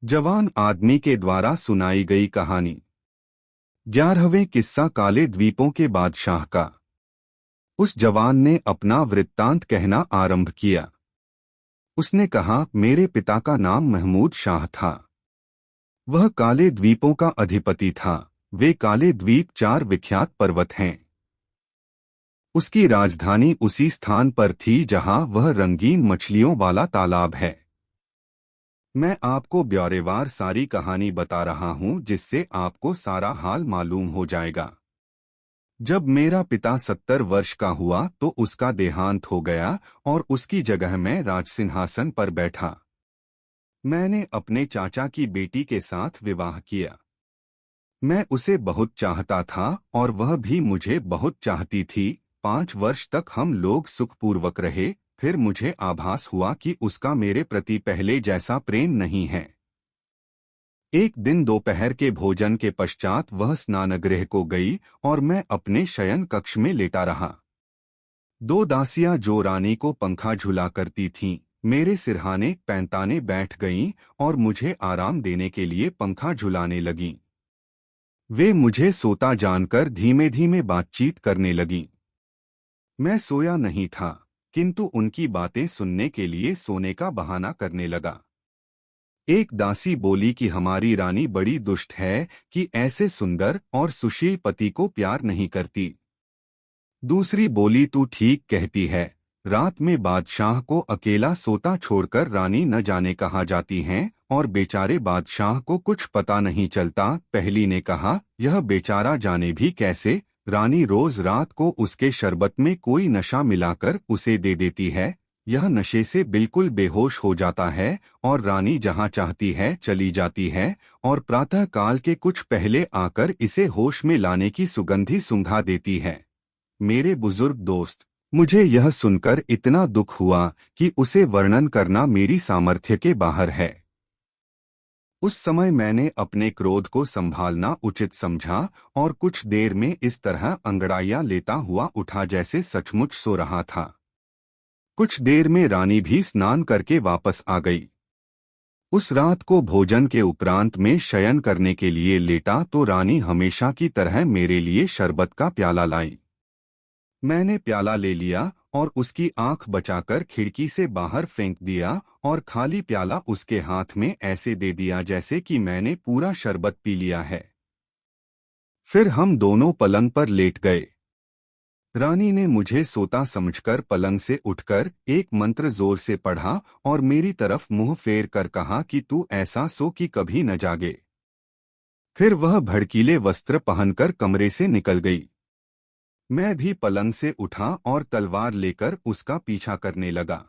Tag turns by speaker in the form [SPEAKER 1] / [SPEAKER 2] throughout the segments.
[SPEAKER 1] जवान आदमी के द्वारा सुनाई गई कहानी। 11वें किस्सा काले द्वीपों के बादशाह का। उस जवान ने अपना वृत्तांत कहना आरंभ किया। उसने कहा, मेरे पिता का नाम महमूद शाह था। वह काले द्वीपों का अधिपति था। वे काले द्वीप 4 विख्यात पर्वत हैं। उसकी राजधानी उसी स्थान पर थी जहां वह रंगीन मछलियों वाला तालाब है। मैं आपको ब्यौरेवार सारी कहानी बता रहा हूं जिससे आपको सारा हाल मालूम हो जाएगा। जब मेरा पिता 70 वर्ष का हुआ तो उसका देहांत हो गया और उसकी जगह मैं राजसिंहासन पर बैठा। मैंने अपने चाचा की बेटी के साथ विवाह किया। मैं उसे बहुत चाहता था और वह भी मुझे बहुत चाहती थी। 5 वर्ष तक हम लोग सुखपूर्वक रहे। फिर मुझे आभास हुआ कि उसका मेरे प्रति पहले जैसा प्रेम नहीं है। एक दिन दोपहर के भोजन के पश्चात वह स्नानगृह को गई और मैं अपने शयन कक्ष में लेटा रहा। 2 दासियां जो रानी को पंखा झुला करती थीं, मेरे सिरहाने पैंताने बैठ गईं और मुझे आराम देने के लिए पंखा झुलाने लगीं। वे मुझे सोता जानकर धीमे धीमे बातचीत करने लगीं। मैं सोया नहीं था, किंतु उनकी बातें सुनने के लिए सोने का बहाना करने लगा। एक दासी बोली कि हमारी रानी बड़ी दुष्ट है कि ऐसे सुंदर और सुशील पति को प्यार नहीं करती। दूसरी बोली, तू ठीक कहती है। रात में बादशाह को अकेला सोता छोड़कर रानी न जाने कहाँ जाती हैं और बेचारे बादशाह को कुछ पता नहीं चलता। पहली ने कहा, यह बेचारा जाने भी कैसे। रानी रोज रात को उसके शरबत में कोई नशा मिलाकर उसे दे देती है। यह नशे से बिल्कुल बेहोश हो जाता है और रानी जहाँ चाहती है चली जाती है और प्रातः काल के कुछ पहले आकर इसे होश में लाने की सुगंधी सूंघा देती है। मेरे बुजुर्ग दोस्त, मुझे यह सुनकर इतना दुख हुआ कि उसे वर्णन करना मेरी सामर्थ्य के बाहर है। उस समय मैंने अपने क्रोध को संभालना उचित समझा और कुछ देर में इस तरह अंगड़ाइयां लेता हुआ उठा जैसे सचमुच सो रहा था। कुछ देर में रानी भी स्नान करके वापस आ गई। उस रात को भोजन के उपरांत में शयन करने के लिए लेटा तो रानी हमेशा की तरह मेरे लिए शरबत का प्याला लाई। मैंने प्याला ले लिया और उसकी आंख बचाकर खिड़की से बाहर फेंक दिया और खाली प्याला उसके हाथ में ऐसे दे दिया जैसे कि मैंने पूरा शरबत पी लिया है। फिर हम दोनों पलंग पर लेट गए। रानी ने मुझे सोता समझकर पलंग से उठकर एक मंत्र जोर से पढ़ा और मेरी तरफ मुंह फेर कर कहा कि तू ऐसा सो कि कभी न जागे। फिर वह भड़कीले वस्त्र पहनकर कमरे से निकल गई। मैं भी पलंग से उठा और तलवार लेकर उसका पीछा करने लगा।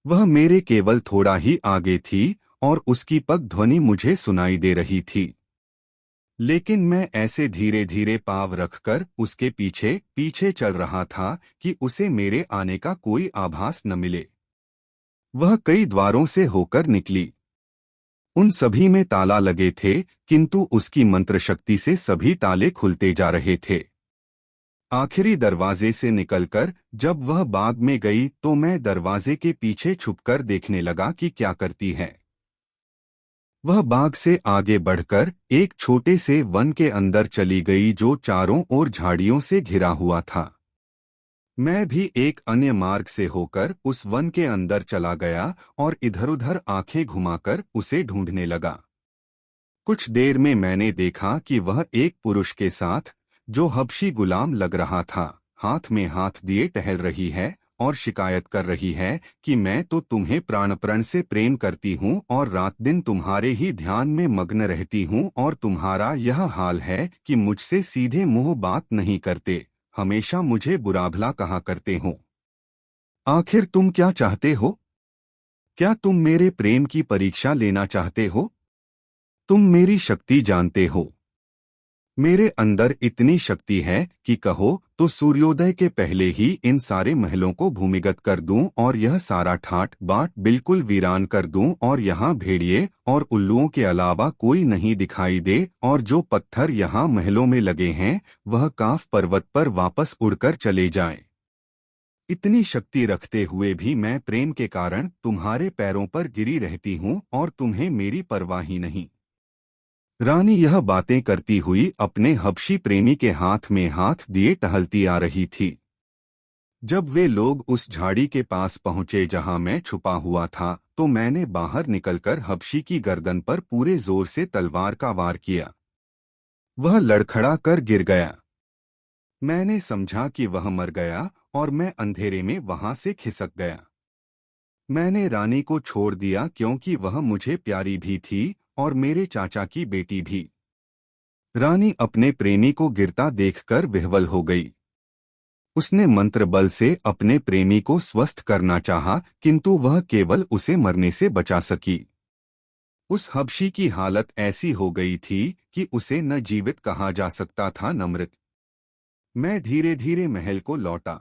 [SPEAKER 1] वह मेरे केवल थोड़ा ही आगे थी और उसकी पग ध्वनि मुझे सुनाई दे रही थी, लेकिन मैं ऐसे धीरे धीरे पाँव रखकर उसके पीछे पीछे चल रहा था कि उसे मेरे आने का कोई आभास न मिले। वह कई द्वारों से होकर निकली। उन सभी में ताला लगे थे, किंतु उसकी मंत्र शक्ति से सभी ताले खुलते जा रहे थे। आखिरी दरवाजे से निकलकर जब वह बाग में गई तो मैं दरवाजे के पीछे छुपकर देखने लगा कि क्या करती है। वह बाग से आगे बढ़कर एक छोटे से वन के अंदर चली गई जो चारों ओर झाड़ियों से घिरा हुआ था। मैं भी एक अन्य मार्ग से होकर उस वन के अंदर चला गया और इधर-उधर आंखें घुमाकर उसे ढूंढने लगा। कुछ देर में मैंने देखा कि वह एक पुरुष के साथ, जो हबशी गुलाम लग रहा था, हाथ में हाथ दिए टहल रही है और शिकायत कर रही है कि मैं तो तुम्हें प्राणप्रण से प्रेम करती हूँ और रात दिन तुम्हारे ही ध्यान में मग्न रहती हूँ और तुम्हारा यह हाल है कि मुझसे सीधे मुंह बात नहीं करते, हमेशा मुझे बुरा भला कहा करते हो। आखिर तुम क्या चाहते हो? क्या तुम मेरे प्रेम की परीक्षा लेना चाहते हो? तुम मेरी शक्ति जानते हो। मेरे अंदर इतनी शक्ति है कि कहो तो सूर्योदय के पहले ही इन सारे महलों को भूमिगत कर दूं और यह सारा ठाट बाट बिल्कुल वीरान कर दूं और यहाँ भेड़िए और उल्लुओं के अलावा कोई नहीं दिखाई दे और जो पत्थर यहाँ महलों में लगे हैं वह काफ पर्वत पर वापस उड़कर चले जाएं। इतनी शक्ति रखते हुए भी मैं प्रेम के कारण तुम्हारे पैरों पर गिरी रहती हूँ और तुम्हें मेरी परवाह ही नहीं। रानी यह बातें करती हुई अपने हबशी प्रेमी के हाथ में हाथ दिए टहलती आ रही थी। जब वे लोग उस झाड़ी के पास पहुंचे जहां मैं छुपा हुआ था, तो मैंने बाहर निकलकर हबशी की गर्दन पर पूरे जोर से तलवार का वार किया। वह लड़खड़ा कर गिर गया। मैंने समझा कि वह मर गया और मैं अंधेरे में वहां से खिसक गया। मैंने रानी को छोड़ दिया क्योंकि वह मुझे प्यारी भी थी और मेरे चाचा की बेटी भी। रानी अपने प्रेमी को गिरता देखकर विह्वल हो गई। उसने मंत्र बल से अपने प्रेमी को स्वस्थ करना चाहा, किंतु वह केवल उसे मरने से बचा सकी। उस हबशी की हालत ऐसी हो गई थी कि उसे न जीवित कहा जा सकता था न मृत। मैं धीरे धीरे महल को लौटा।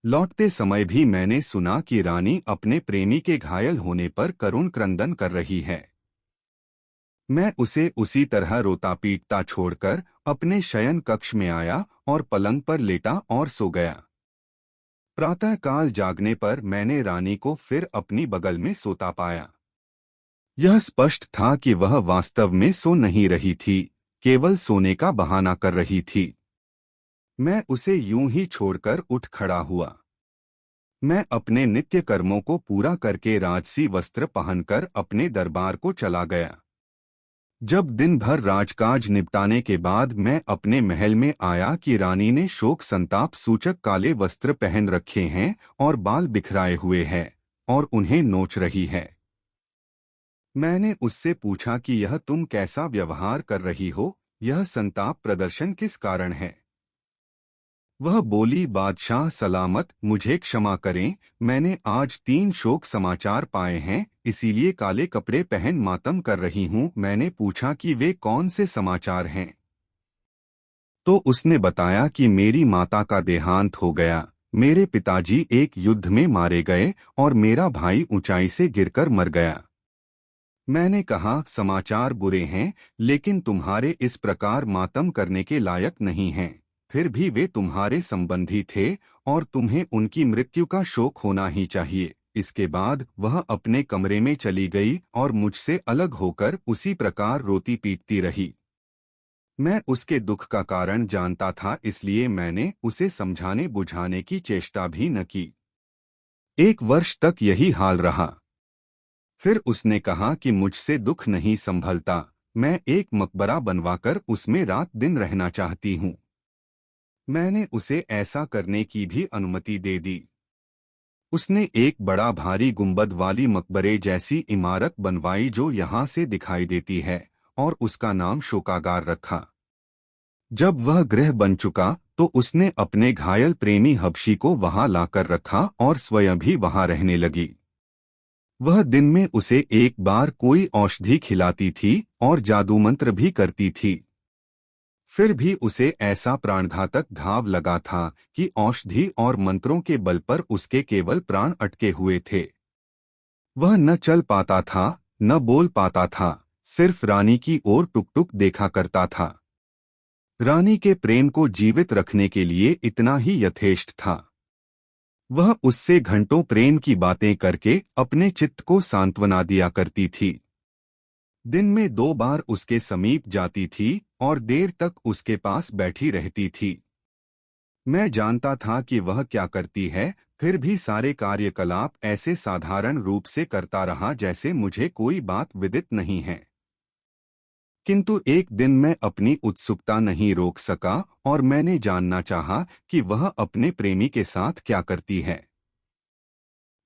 [SPEAKER 1] लौटते समय भी मैंने सुना कि रानी अपने प्रेमी के घायल होने पर करुण क्रंदन कर रही है। मैं उसे उसी तरह रोता पीटता छोड़कर अपने शयन कक्ष में आया और पलंग पर लेटा और सो गया। प्रातःकाल जागने पर मैंने रानी को फिर अपनी बगल में सोता पाया। यह स्पष्ट था कि वह वास्तव में सो नहीं रही थी, केवल सोने का बहाना कर रही थी। मैं उसे यूं ही छोड़कर उठ खड़ा हुआ। मैं अपने नित्य कर्मों को पूरा करके राजसी वस्त्र पहनकर अपने दरबार को चला गया। जब दिन भर राजकाज निपटाने के बाद मैं अपने महल में आया कि रानी ने शोक संताप सूचक काले वस्त्र पहन रखे हैं और बाल बिखराए हुए हैं और उन्हें नोच रही है। मैंने उससे पूछा कि यह तुम कैसा व्यवहार कर रही हो, यह संताप प्रदर्शन किस कारण है? वह बोली, बादशाह सलामत, मुझे क्षमा करें, मैंने आज 3 शोक समाचार पाए हैं, इसीलिए काले कपड़े पहन मातम कर रही हूँ। मैंने पूछा कि वे कौन से समाचार हैं? तो उसने बताया कि मेरी माता का देहांत हो गया, मेरे पिताजी एक युद्ध में मारे गए और मेरा भाई ऊंचाई से गिरकर मर गया। मैंने कहा, समाचार बुरे हैं, लेकिन तुम्हारे इस प्रकार मातम करने के लायक नहीं हैं। फिर भी वे तुम्हारे संबंधी थे और तुम्हें उनकी मृत्यु का शोक होना ही चाहिए। इसके बाद वह अपने कमरे में चली गई और मुझसे अलग होकर उसी प्रकार रोती पीटती रही। मैं उसके दुख का कारण जानता था, इसलिए मैंने उसे समझाने बुझाने की चेष्टा भी न की। 1 वर्ष तक यही हाल रहा। फिर उसने कहा कि मुझसे दुख नहीं संभलता, मैं एक मकबरा बनवाकर उसमें रात दिन रहना चाहती हूँ। मैंने उसे ऐसा करने की भी अनुमति दे दी। उसने एक बड़ा भारी गुंबद वाली मकबरे जैसी इमारत बनवाई जो यहाँ से दिखाई देती है, और उसका नाम शोकागार रखा। जब वह गृह बन चुका तो उसने अपने घायल प्रेमी हबशी को वहां लाकर रखा और स्वयं भी वहां रहने लगी। वह दिन में उसे एक बार कोई औषधि खिलाती थी और जादूमंत्र भी करती थी। फिर भी उसे ऐसा प्राणघातक घाव लगा था कि औषधि और मंत्रों के बल पर उसके केवल प्राण अटके हुए थे। वह न चल पाता था, न बोल पाता था, सिर्फ रानी की ओर टुक टुक देखा करता था। रानी के प्रेम को जीवित रखने के लिए इतना ही यथेष्ट था। वह उससे घंटों प्रेम की बातें करके अपने चित्त को सांत्वना दिया करती थी। दिन में 2 बार उसके समीप जाती थी और देर तक उसके पास बैठी रहती थी। मैं जानता था कि वह क्या करती है, फिर भी सारे कार्यकलाप ऐसे साधारण रूप से करता रहा जैसे मुझे कोई बात विदित नहीं है। किंतु एक दिन मैं अपनी उत्सुकता नहीं रोक सका और मैंने जानना चाहा कि वह अपने प्रेमी के साथ क्या करती है।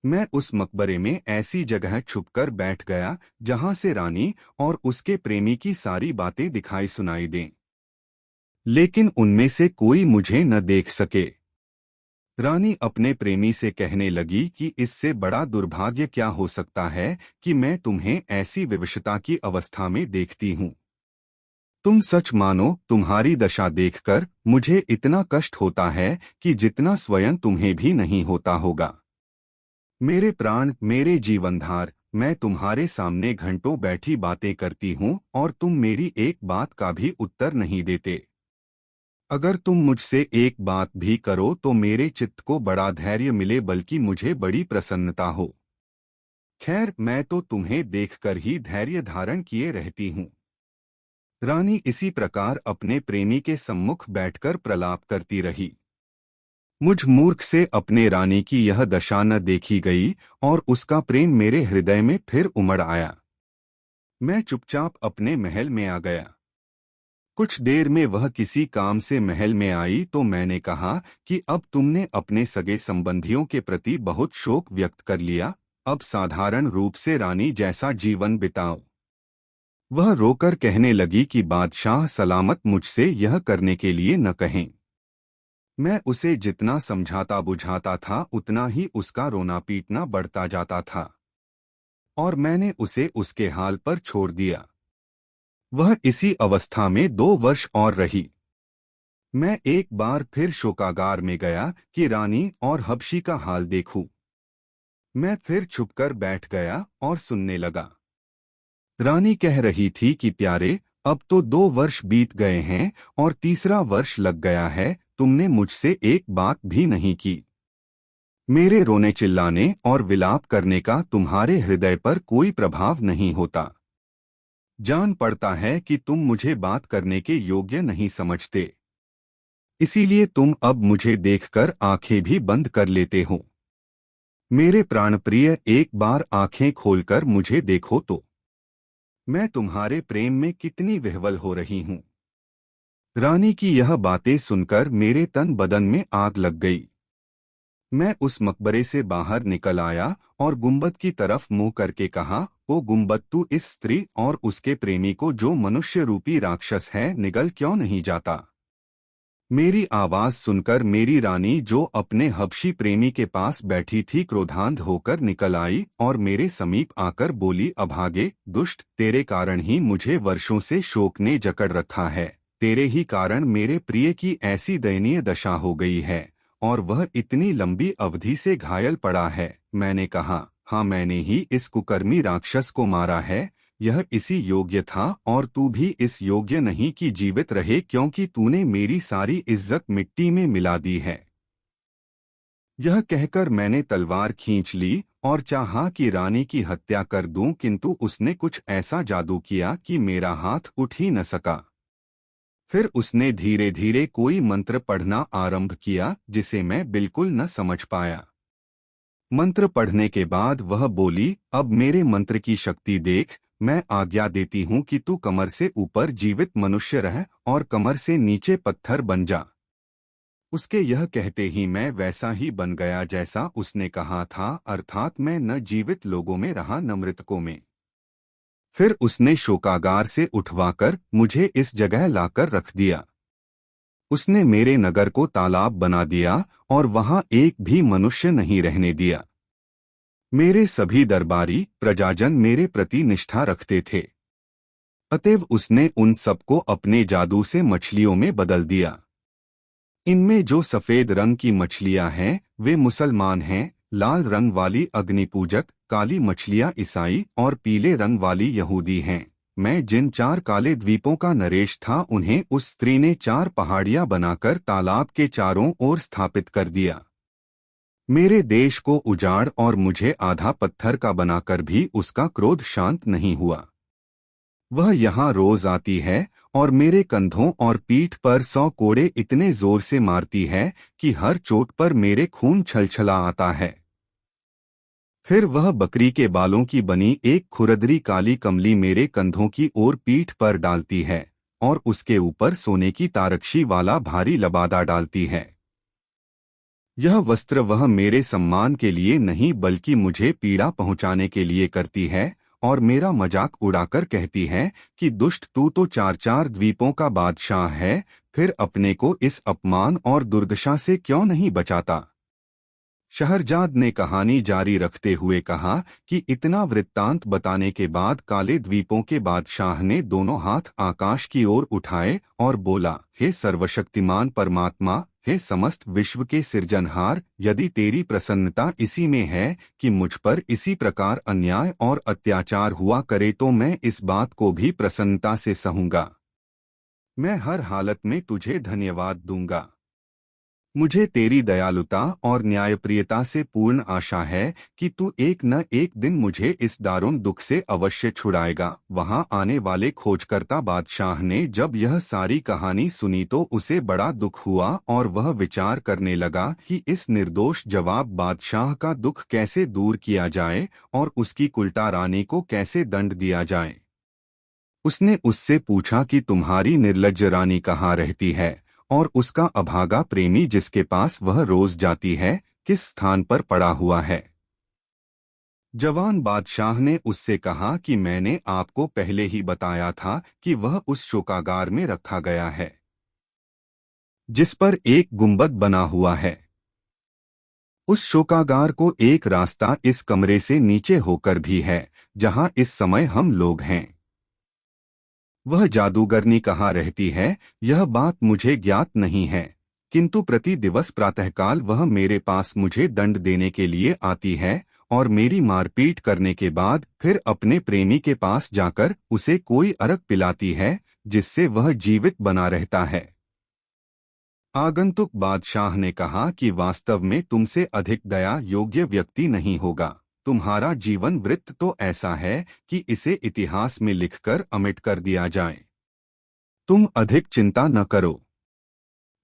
[SPEAKER 1] मैं उस मकबरे में ऐसी जगह छुपकर बैठ गया जहां से रानी और उसके प्रेमी की सारी बातें दिखाई सुनाई दें, लेकिन उनमें से कोई मुझे न देख सके। रानी अपने प्रेमी से कहने लगी कि इससे बड़ा दुर्भाग्य क्या हो सकता है कि मैं तुम्हें ऐसी विवशता की अवस्था में देखती हूँ। तुम सच मानो, तुम्हारी दशा देखकर मुझे इतना कष्ट होता है कि जितना स्वयं तुम्हें भी नहीं होता होगा। मेरे प्राण, मेरे जीवनधार, मैं तुम्हारे सामने घंटों बैठी बातें करती हूँ और तुम मेरी एक बात का भी उत्तर नहीं देते। अगर तुम मुझसे एक बात भी करो तो मेरे चित्त को बड़ा धैर्य मिले, बल्कि मुझे बड़ी प्रसन्नता हो। खैर, मैं तो तुम्हें देखकर ही धैर्य धारण किए रहती हूँ। रानी इसी प्रकार अपने प्रेमी के सम्मुख बैठकर प्रलाप करती रही। मुझ मूर्ख से अपने रानी की यह दशा न देखी गई और उसका प्रेम मेरे हृदय में फिर उमड़ आया। मैं चुपचाप अपने महल में आ गया। कुछ देर में वह किसी काम से महल में आई तो मैंने कहा कि अब तुमने अपने सगे संबंधियों के प्रति बहुत शोक व्यक्त कर लिया, अब साधारण रूप से रानी जैसा जीवन बिताओ। वह रोकर कहने लगी कि बादशाह सलामत मुझसे यह करने के लिए न कहें। मैं उसे जितना समझाता बुझाता था उतना ही उसका रोना पीटना बढ़ता जाता था, और मैंने उसे उसके हाल पर छोड़ दिया। वह इसी अवस्था में 2 वर्ष और रही। मैं एक बार फिर शोकागार में गया कि रानी और हबशी का हाल देखूं। मैं फिर छुपकर बैठ गया और सुनने लगा। रानी कह रही थी कि प्यारे, अब तो 2 वर्ष बीत गए हैं और तीसरा वर्ष लग गया है, तुमने मुझसे एक बात भी नहीं की। मेरे रोने चिल्लाने और विलाप करने का तुम्हारे हृदय पर कोई प्रभाव नहीं होता। जान पड़ता है कि तुम मुझे बात करने के योग्य नहीं समझते, इसीलिए तुम अब मुझे देखकर आंखें भी बंद कर लेते हो। मेरे प्राणप्रिय, एक बार आंखें खोलकर मुझे देखो तो मैं तुम्हारे प्रेम में कितनी विह्वल हो रही हूँ। रानी की यह बातें सुनकर मेरे तन बदन में आग लग गई। मैं उस मकबरे से बाहर निकल आया और गुंबद की तरफ मुंह करके कहा, ओ गुंबद, तू इस स्त्री और उसके प्रेमी को, जो मनुष्य रूपी राक्षस है, निगल क्यों नहीं जाता। मेरी आवाज सुनकर मेरी रानी, जो अपने हबशी प्रेमी के पास बैठी थी, क्रोधांध होकर निकल आई और मेरे समीप आकर बोली, अभागे दुष्ट, तेरे कारण ही मुझे वर्षों से शोक ने जकड़ रखा है। तेरे ही कारण मेरे प्रिय की ऐसी दयनीय दशा हो गई है और वह इतनी लंबी अवधि से घायल पड़ा है। मैंने कहा, हाँ, मैंने ही इस कुकर्मी राक्षस को मारा है। यह इसी योग्य था और तू भी इस योग्य नहीं कि जीवित रहे, क्योंकि तूने मेरी सारी इज्जत मिट्टी में मिला दी है। यह कहकर मैंने तलवार खींच ली और चाहा कि रानी की हत्या कर दूं, किंतु उसने कुछ ऐसा जादू किया कि मेरा हाथ उठ ही न सका। फिर उसने धीरे धीरे कोई मंत्र पढ़ना आरंभ किया, जिसे मैं बिल्कुल न समझ पाया। मंत्र पढ़ने के बाद वह बोली, अब मेरे मंत्र की शक्ति देख। मैं आज्ञा देती हूँ कि तू कमर से ऊपर जीवित मनुष्य रह और कमर से नीचे पत्थर बन जा। उसके यह कहते ही मैं वैसा ही बन गया जैसा उसने कहा था, अर्थात मैं न जीवित लोगों में रहा न मृतकों में। फिर उसने शोकागार से उठवाकर मुझे इस जगह लाकर रख दिया। उसने मेरे नगर को तालाब बना दिया और वहां एक भी मनुष्य नहीं रहने दिया। मेरे सभी दरबारी प्रजाजन मेरे प्रति निष्ठा रखते थे, अतएव उसने उन सबको अपने जादू से मछलियों में बदल दिया। इनमें जो सफेद रंग की मछलियां हैं वे मुसलमान हैं, लाल रंग वाली अग्निपूजक, काली मछलियां ईसाई और पीले रंग वाली यहूदी हैं। मैं जिन 4 काले द्वीपों का नरेश था, उन्हें उस स्त्री ने 4 पहाड़ियां बनाकर तालाब के चारों ओर स्थापित कर दिया। मेरे देश को उजाड़ और मुझे आधा पत्थर का बनाकर भी उसका क्रोध शांत नहीं हुआ। वह यहाँ रोज आती है और मेरे कंधों और पीठ पर 100 कोड़े इतने जोर से मारती है कि हर चोट पर मेरे खून छलछला आता है। फिर वह बकरी के बालों की बनी एक खुरदरी काली कमली मेरे कंधों की ओर पीठ पर डालती है और उसके ऊपर सोने की तारकशी वाला भारी लबादा डालती है। यह वस्त्र वह मेरे सम्मान के लिए नहीं बल्कि मुझे पीड़ा पहुंचाने के लिए करती है और मेरा मजाक उड़ाकर कहती है कि दुष्ट, तू तो 4 द्वीपों का बादशाह है, फिर अपने को इस अपमान और दुर्दशा से क्यों नहीं बचाता। शहरजाद ने कहानी जारी रखते हुए कहा कि इतना वृत्तांत बताने के बाद काले द्वीपों के बादशाह ने दोनों हाथ आकाश की ओर उठाए और बोला, हे सर्वशक्तिमान परमात्मा, हे समस्त विश्व के सिरजनहार, यदि तेरी प्रसन्नता इसी में है कि मुझ पर इसी प्रकार अन्याय और अत्याचार हुआ करे तो मैं इस बात को भी प्रसन्नता से सहूंगा। मैं हर हालत में तुझे धन्यवाद दूंगा। मुझे तेरी दयालुता और न्यायप्रियता से पूर्ण आशा है कि तू एक न एक दिन मुझे इस दारुण दुख से अवश्य छुड़ाएगा। वहां आने वाले खोजकर्ता बादशाह ने जब यह सारी कहानी सुनी तो उसे बड़ा दुख हुआ और वह विचार करने लगा कि इस निर्दोष जवाब बादशाह का दुख कैसे दूर किया जाए और उसकी कुल्टा रानी को कैसे दंड दिया जाए। उसने उससे पूछा कि तुम्हारी निर्लज्ज रानी कहाँ रहती है और उसका अभागा प्रेमी जिसके पास वह रोज जाती है किस स्थान पर पड़ा हुआ है। जवान बादशाह ने उससे कहा कि मैंने आपको पहले ही बताया था कि वह उस शोकागार में रखा गया है जिस पर एक गुंबद बना हुआ है। उस शोकागार को एक रास्ता इस कमरे से नीचे होकर भी है जहां इस समय हम लोग हैं। वह जादूगरनी कहाँ रहती है यह बात मुझे ज्ञात नहीं है, किंतु प्रति दिवस प्रातःकाल वह मेरे पास मुझे दंड देने के लिए आती है और मेरी मारपीट करने के बाद फिर अपने प्रेमी के पास जाकर उसे कोई अरक पिलाती है जिससे वह जीवित बना रहता है। आगंतुक बादशाह ने कहा कि वास्तव में तुमसे अधिक दया योग्य व्यक्ति नहीं होगा। तुम्हारा जीवन वृत्त तो ऐसा है कि इसे इतिहास में लिखकर अमिट कर दिया जाए। तुम अधिक चिंता न करो,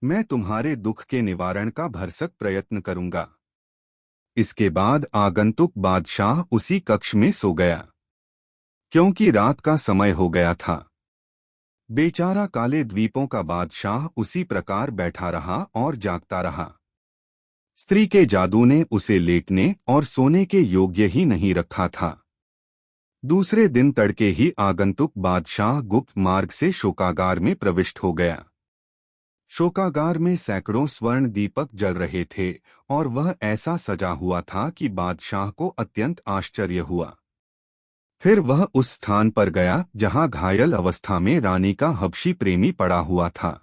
[SPEAKER 1] मैं तुम्हारे दुख के निवारण का भरसक प्रयत्न करूंगा। इसके बाद आगंतुक बादशाह उसी कक्ष में सो गया क्योंकि रात का समय हो गया था। बेचारा काले द्वीपों का बादशाह उसी प्रकार बैठा रहा और जागता रहा। स्त्री के जादू ने उसे लेटने और सोने के योग्य ही नहीं रखा था। दूसरे दिन तड़के ही आगंतुक बादशाह गुप्त मार्ग से शोकागार में प्रविष्ट हो गया। शोकागार में सैकड़ों स्वर्ण दीपक जल रहे थे और वह ऐसा सजा हुआ था कि बादशाह को अत्यंत आश्चर्य हुआ। फिर वह उस स्थान पर गया जहां घायल अवस्था में रानी का हबशी प्रेमी पड़ा हुआ था।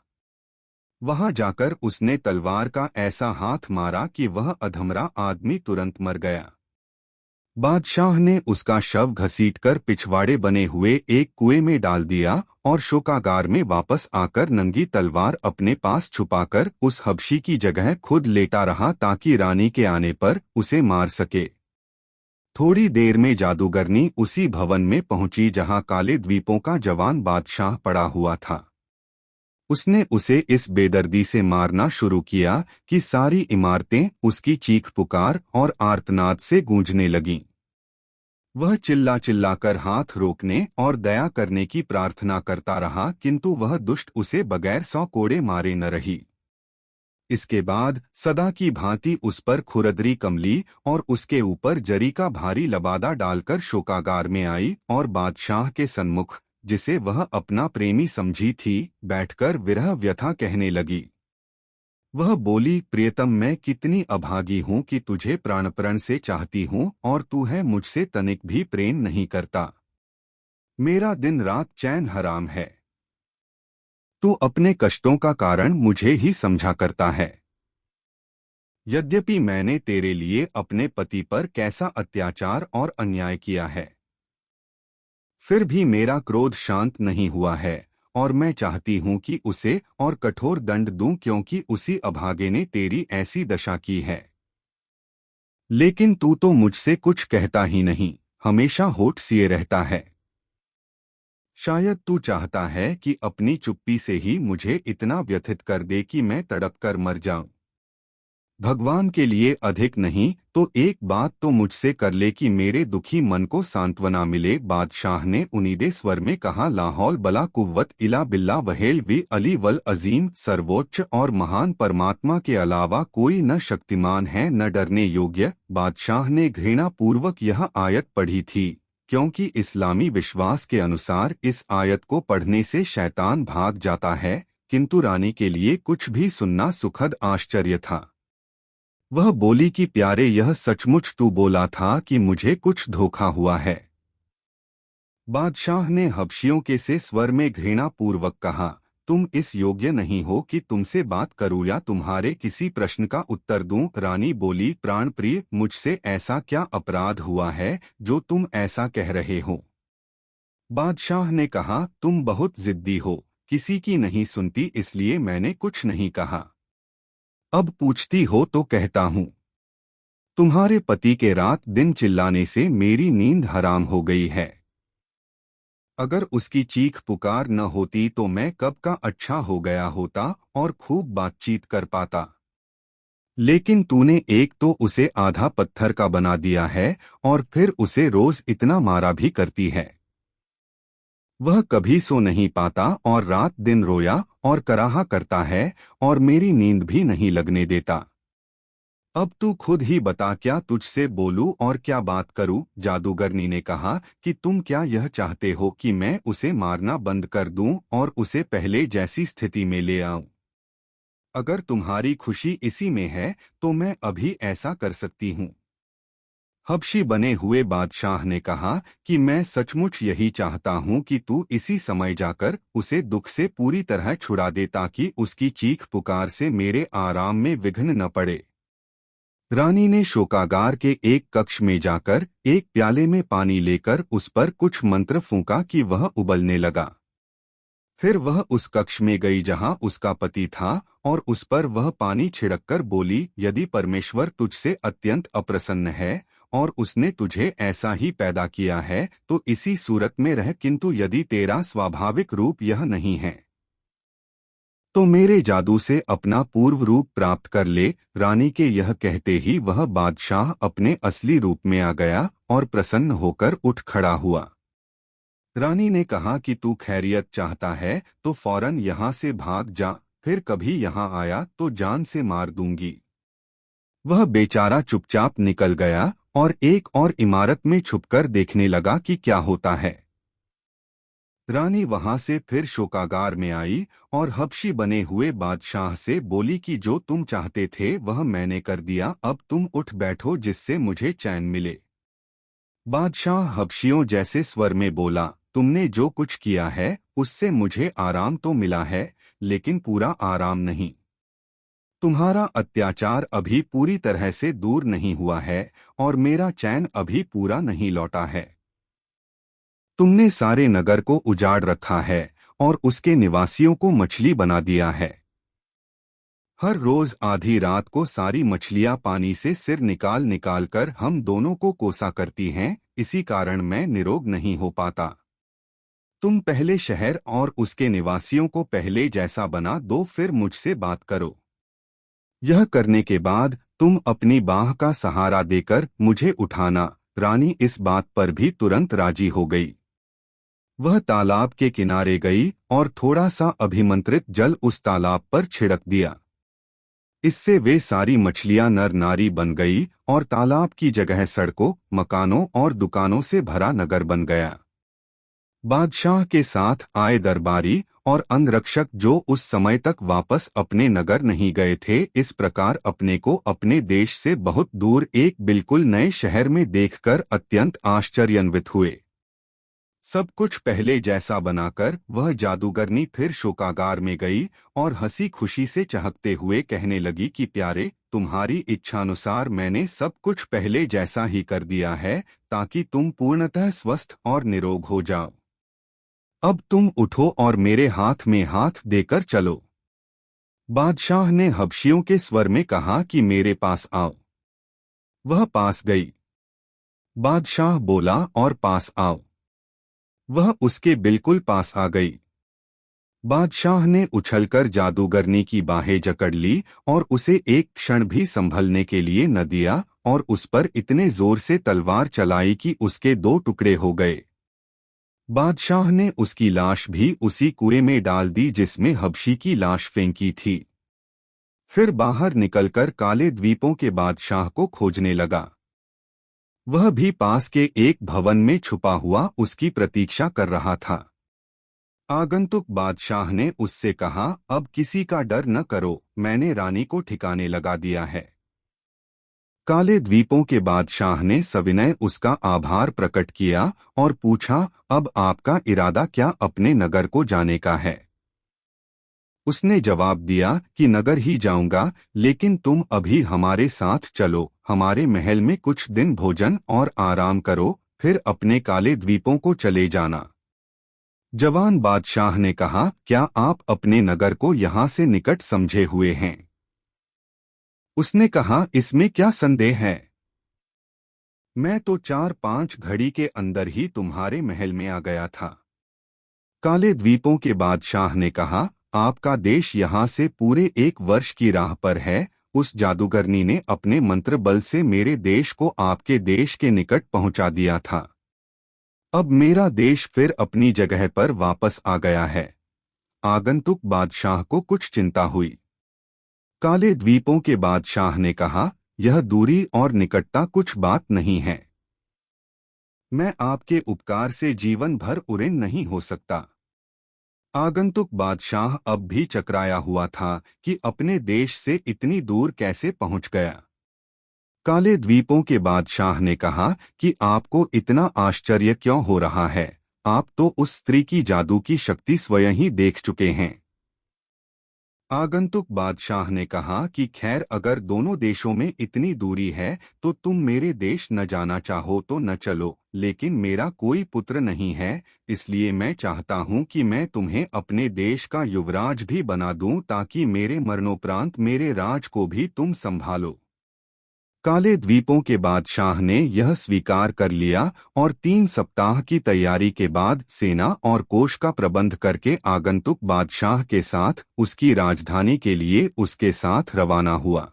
[SPEAKER 1] वहां जाकर उसने तलवार का ऐसा हाथ मारा कि वह अधमरा आदमी तुरंत मर गया। बादशाह ने उसका शव घसीटकर पिछवाड़े बने हुए एक कुएं में डाल दिया और शोकागार में वापस आकर नंगी तलवार अपने पास छुपाकर उस हबशी की जगह खुद लेटा रहा ताकि रानी के आने पर उसे मार सके। थोड़ी देर में जादूगरनी उसी भवन में पहुंची जहां काले द्वीपों का जवान बादशाह पड़ा हुआ था। उसने उसे इस बेदर्दी से मारना शुरू किया कि सारी इमारतें उसकी चीख पुकार और आर्तनाद से गूंजने लगीं। वह चिल्ला चिल्लाकर हाथ रोकने और दया करने की प्रार्थना करता रहा किंतु वह दुष्ट उसे बगैर 100 कोड़े मारे न रही। इसके बाद सदा की भांति उस पर खुरदरी कमली और उसके ऊपर जरी का भारी लबादा डालकर शोकागार में आई और बादशाह के सन्मुख, जिसे वह अपना प्रेमी समझी थी, बैठकर विरह व्यथा कहने लगी। वह बोली, प्रियतम, मैं कितनी अभागी हूँ कि तुझे प्राणप्रण से चाहती हूँ और तू है मुझसे तनिक भी प्रेम नहीं करता। मेरा दिन रात चैन हराम है। तू अपने कष्टों का कारण मुझे ही समझा करता है। यद्यपि मैंने तेरे लिए अपने पति पर कैसा अत्याचार और अन्याय किया है, फिर भी मेरा क्रोध शांत नहीं हुआ है और मैं चाहती हूं कि उसे और कठोर दंड दूं क्योंकि उसी अभागे ने तेरी ऐसी दशा की है। लेकिन तू तो मुझसे कुछ कहता ही नहीं, हमेशा होठ सिए रहता है। शायद तू चाहता है कि अपनी चुप्पी से ही मुझे इतना व्यथित कर दे कि मैं तड़प कर मर जाऊं। भगवान के लिए अधिक नहीं तो एक बात तो मुझसे कर ले कि मेरे दुखी मन को सांत्वना मिले। बादशाह ने उनीदे स्वर में कहा, लाहौल बला कुव्वत इला बिल्ला वहेल वी अली वल अजीम। सर्वोच्च और महान परमात्मा के अलावा कोई न शक्तिमान है न डरने योग्य। बादशाह ने घृणा पूर्वक यह आयत पढ़ी थी क्योंकि इस्लामी विश्वास के अनुसार इस आयत को पढ़ने से शैतान भाग जाता है, किंतु रानी के लिए कुछ भी सुनना सुखद आश्चर्य था। वह बोली कि प्यारे, यह सचमुच तू बोला था कि मुझे कुछ धोखा हुआ है। बादशाह ने हबशियों के से स्वर में घृणा पूर्वक कहा, तुम इस योग्य नहीं हो कि तुमसे बात करूं या तुम्हारे किसी प्रश्न का उत्तर दूं। रानी बोली, प्राण प्रिय, मुझसे ऐसा क्या अपराध हुआ है जो तुम ऐसा कह रहे हो? बादशाह ने कहा, तुम बहुत जिद्दी हो, किसी की नहीं सुनती इसलिए मैंने कुछ नहीं कहा। अब पूछती हो तो कहता हूं। तुम्हारे पति के रात दिन चिल्लाने से मेरी नींद हराम हो गई है। अगर उसकी चीख पुकार न होती तो मैं कब का अच्छा हो गया होता और खूब बातचीत कर पाता। लेकिन तूने एक तो उसे आधा पत्थर का बना दिया है और फिर उसे रोज इतना मारा भी करती है। वह कभी सो नहीं पाता और रात दिन रोया और कराहा करता है और मेरी नींद भी नहीं लगने देता। अब तू खुद ही बता क्या तुझसे बोलूं और क्या बात करूं। जादूगरनी ने कहा कि तुम क्या यह चाहते हो कि मैं उसे मारना बंद कर दूं और उसे पहले जैसी स्थिति में ले आऊं। अगर तुम्हारी खुशी इसी में है तो मैं अभी ऐसा कर सकती हूँ। हबशी बने हुए बादशाह ने कहा कि मैं सचमुच यही चाहता हूँ कि तू इसी समय जाकर उसे दुख से पूरी तरह छुड़ा दे ताकि उसकी चीख पुकार से मेरे आराम में विघ्न न पड़े। रानी ने शोकागार के एक कक्ष में जाकर एक प्याले में पानी लेकर उस पर कुछ मंत्र फूंका कि वह उबलने लगा। फिर वह उस कक्ष में गई जहां उसका पति था और उस पर वह पानी छिड़ककर बोली, यदि परमेश्वर तुझसे अत्यंत अप्रसन्न है और उसने तुझे ऐसा ही पैदा किया है तो इसी सूरत में रह, किंतु यदि तेरा स्वाभाविक रूप यह नहीं है तो मेरे जादू से अपना पूर्व रूप प्राप्त कर ले। रानी के यह कहते ही वह बादशाह अपने असली रूप में आ गया और प्रसन्न होकर उठ खड़ा हुआ। रानी ने कहा कि तू खैरियत चाहता है तो फौरन यहाँ से भाग जा, फिर कभी यहाँ आया तो जान से मार दूंगी। वह बेचारा चुपचाप निकल गया और एक और इमारत में छुपकर देखने लगा कि क्या होता है। रानी वहां से फिर शोकागार में आई और हबशी बने हुए बादशाह से बोली कि जो तुम चाहते थे वह मैंने कर दिया, अब तुम उठ बैठो जिससे मुझे चैन मिले। बादशाह हबशियों जैसे स्वर में बोला, तुमने जो कुछ किया है उससे मुझे आराम तो मिला है लेकिन पूरा आराम नहीं। तुम्हारा अत्याचार अभी पूरी तरह से दूर नहीं हुआ है और मेरा चैन अभी पूरा नहीं लौटा है। तुमने सारे नगर को उजाड़ रखा है और उसके निवासियों को मछली बना दिया है। हर रोज आधी रात को सारी मछलियां पानी से सिर निकाल निकाल कर हम दोनों को कोसा करती हैं, इसी कारण मैं निरोग नहीं हो पाता। तुम पहले शहर और उसके निवासियों को पहले जैसा बना दो, फिर मुझसे बात करो। यह करने के बाद तुम अपनी बाह का सहारा देकर मुझे उठाना। रानी इस बात पर भी तुरंत राजी हो गई। वह तालाब के किनारे गई और थोड़ा सा अभिमंत्रित जल उस तालाब पर छिड़क दिया। इससे वे सारी मछलियां नर नारी बन गई और तालाब की जगह सड़कों, मकानों और दुकानों से भरा नगर बन गया। बादशाह के साथ आए दरबारी और अंगरक्षक जो उस समय तक वापस अपने नगर नहीं गए थे, इस प्रकार अपने को अपने देश से बहुत दूर एक बिल्कुल नए शहर में देखकर अत्यंत आश्चर्यान्वित हुए। सब कुछ पहले जैसा बनाकर वह जादूगरनी फिर शोकागार में गई और हंसी खुशी से चहकते हुए कहने लगी कि प्यारे, तुम्हारी इच्छानुसार मैंने सब कुछ पहले जैसा ही कर दिया है ताकि तुम पूर्णतः स्वस्थ और निरोग हो जाओ। अब तुम उठो और मेरे हाथ में हाथ देकर चलो। बादशाह ने हबशियों के स्वर में कहा कि मेरे पास आओ। वह पास गई। बादशाह बोला और पास आओ। वह उसके बिल्कुल पास आ गई। बादशाह ने उछलकर जादूगरनी की बाहें जकड़ ली और उसे एक क्षण भी संभलने के लिए न दिया और उस पर इतने जोर से तलवार चलाई कि उसके दो टुकड़े हो गए। बादशाह ने उसकी लाश भी उसी कुएं में डाल दी जिसमें हबशी की लाश फेंकी थी। फिर बाहर निकलकर काले द्वीपों के बादशाह को खोजने लगा। वह भी पास के एक भवन में छुपा हुआ उसकी प्रतीक्षा कर रहा था। आगंतुक बादशाह ने उससे कहा, अब किसी का डर न करो, मैंने रानी को ठिकाने लगा दिया है। काले द्वीपों के बादशाह ने सविनय उसका आभार प्रकट किया और पूछा, अब आपका इरादा क्या अपने नगर को जाने का है? उसने जवाब दिया कि नगर ही जाऊंगा, लेकिन तुम अभी हमारे साथ चलो, हमारे महल में कुछ दिन भोजन और आराम करो, फिर अपने काले द्वीपों को चले जाना। जवान बादशाह ने कहा, क्या आप अपने नगर को यहाँ से निकट समझे हुए हैं? उसने कहा, इसमें क्या संदेह है। मैं तो 4-5 घड़ी के अंदर ही तुम्हारे महल में आ गया था। काले द्वीपों के बादशाह ने कहा, आपका देश यहाँ से पूरे 1 वर्ष की राह पर है। उस जादूगरनी ने अपने मंत्र बल से मेरे देश को आपके देश के निकट पहुंचा दिया था। अब मेरा देश फिर अपनी जगह पर वापस आ गया है। आगंतुक बादशाह को कुछ चिंता हुई। काले द्वीपों के बादशाह ने कहा, यह दूरी और निकटता कुछ बात नहीं है। मैं आपके उपकार से जीवन भर ऋणी नहीं हो सकता। आगंतुक बादशाह अब भी चकराया हुआ था कि अपने देश से इतनी दूर कैसे पहुंच गया। काले द्वीपों के बादशाह ने कहा कि आपको इतना आश्चर्य क्यों हो रहा है? आप तो उस स्त्री की जादू की शक्ति स्वयं ही देख चुके हैं। आगंतुक बादशाह ने कहा कि खैर, अगर दोनों देशों में इतनी दूरी है तो तुम मेरे देश न जाना चाहो तो न चलो, लेकिन मेरा कोई पुत्र नहीं है, इसलिए मैं चाहता हूं कि मैं तुम्हें अपने देश का युवराज भी बना दूं ताकि मेरे मरणोपरांत मेरे राज को भी तुम संभालो। काले द्वीपों के बादशाह ने यह स्वीकार कर लिया और 3 सप्ताह की तैयारी के बाद सेना और कोष का प्रबंध करके आगंतुक बादशाह के साथ उसकी राजधानी के लिए उसके साथ रवाना हुआ।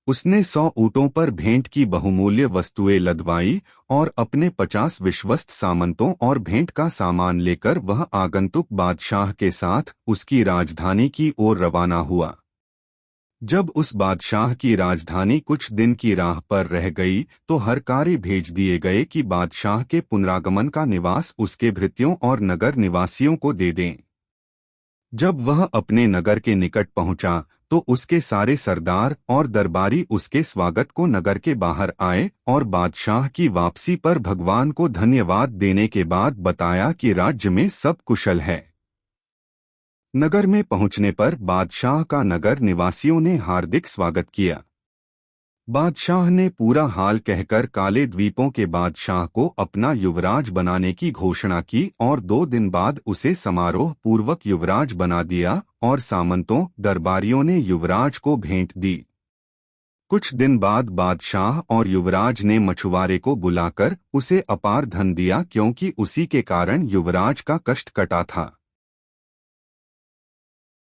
[SPEAKER 1] उसने 100 ऊँटों पर भेंट की बहुमूल्य वस्तुएं लदवाई और अपने 50 विश्वस्त सामंतों और भेंट का सामान लेकर वह आगंतुक बादशाह के साथ उसकी राजधानी की ओर रवाना हुआ। जब उस बादशाह की राजधानी कुछ दिन की राह पर रह गई तो हरकारी भेज दिए गए कि बादशाह के पुनरागमन का निवास उसके भृत्यों और नगर निवासियों को दे दें। जब वह अपने नगर के निकट पहुंचा तो उसके सारे सरदार और दरबारी उसके स्वागत को नगर के बाहर आए और बादशाह की वापसी पर भगवान को धन्यवाद देने के बाद बताया कि राज्य में सब कुशल है। नगर में पहुंचने पर बादशाह का नगर निवासियों ने हार्दिक स्वागत किया। बादशाह ने पूरा हाल कहकर काले द्वीपों के बादशाह को अपना युवराज बनाने की घोषणा की और 2 दिन बाद उसे समारोह पूर्वक युवराज बना दिया और सामंतों दरबारियों ने युवराज को भेंट दी। कुछ दिन बाद बादशाह और युवराज ने मछुआरे को बुलाकर उसे अपार धन दिया क्योंकि उसी के कारण युवराज का कष्ट कटा था।